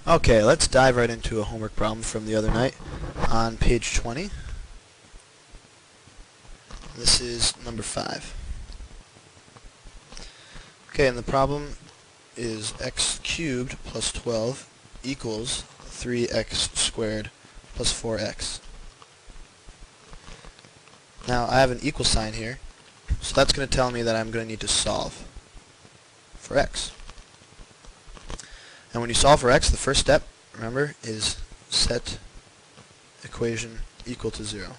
Okay, let's dive right into a homework problem from the other night on page 20. This is number 5. Okay, and the problem is x cubed plus 12 equals 3x squared plus 4x. Now, I have an equal sign here, so that's going to tell me that I'm going to need to solve for x. And when you solve for x, the first step, remember, is set equation equal to 0.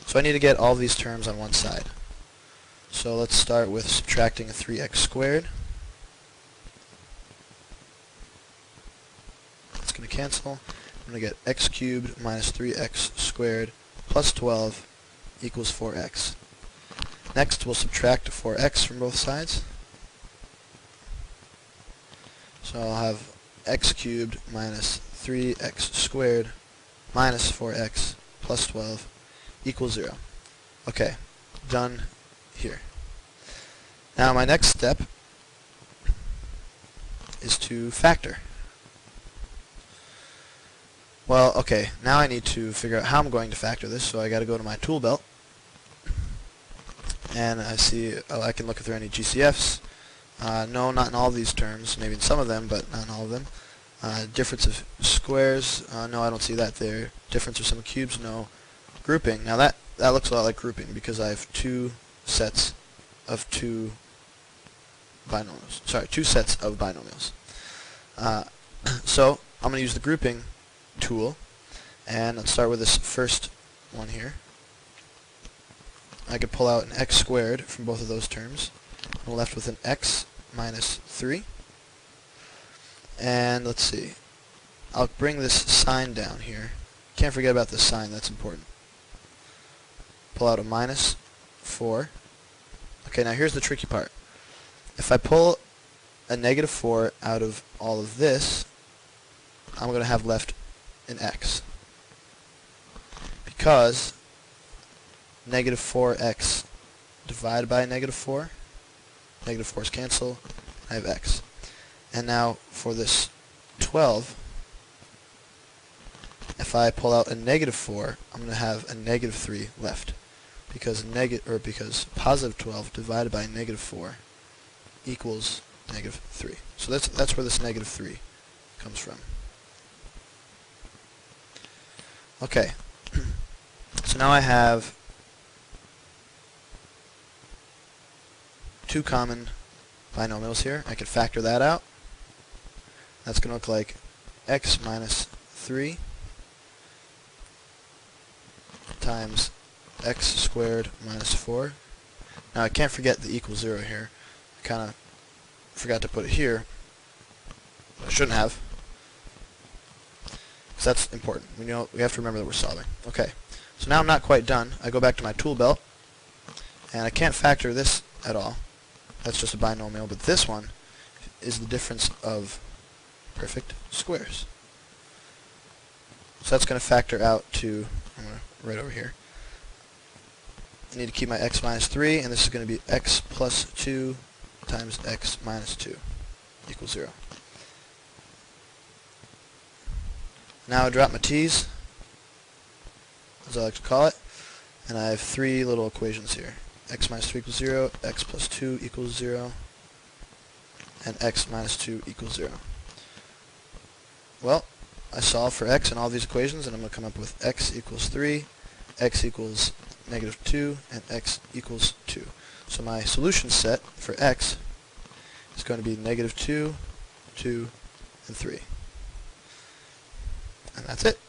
So I need to get all these terms on one side. So let's start with subtracting 3x squared. That's going to cancel. I'm going to get x cubed minus 3x squared plus 12 equals 4x. Next, we'll subtract 4x from both sides. So I'll have x cubed minus 3x squared minus 4x plus 12 equals 0. Okay, done here. Now my next step is to factor. Well, okay, now I need to figure out how I'm going to factor this, so I got to go to my tool belt, and I see, I can look if there are any GCFs. No, not in all of these terms, maybe in some of them, but not in all of them. Difference of squares, no, I don't see that there. Difference of sum of cubes, no. Grouping, now that looks a lot like grouping because I have two sets of binomials. So I'm going to use the grouping tool, and let's start with this first one here. I could pull out an x squared from both of those terms. I'm left with an x minus 3. And let's see, I'll bring this sign down here. Can't forget about this sign, that's important. Pull out a minus 4. Okay, now here's the tricky part. If I pull a negative 4 out of all of this, I'm going to have left an x. Because negative 4x divided by negative 4, negative 4's cancel, I have x. And now for this 12, if I pull out a negative 4, I'm going to have a negative 3 left. Because positive 12 divided by negative 4 equals negative 3. So that's where this negative 3 comes from. Okay, so now I have two common binomials here. I can factor that out. That's going to look like x minus 3 times x squared minus 4. Now I can't forget the equal 0 here. I kind of forgot to put it here. I shouldn't have. Because that's important. We have to remember that we're solving. Okay, so now I'm not quite done. I go back to my tool belt, and I can't factor this at all. That's just a binomial, but this one is the difference of perfect squares. So that's going to factor out to, I'm going to write over here. I need to keep my x minus 3, and this is going to be x plus 2 times x minus 2 equals 0. Now I drop my t's, as I like to call it, and I have three little equations here. X minus 3 equals 0, x plus 2 equals 0, and x minus 2 equals 0. Well, I solve for x in all these equations, and I'm going to come up with x equals 3, x equals negative 2, and x equals 2. So my solution set for x is going to be negative 2, 2, and 3. And that's it.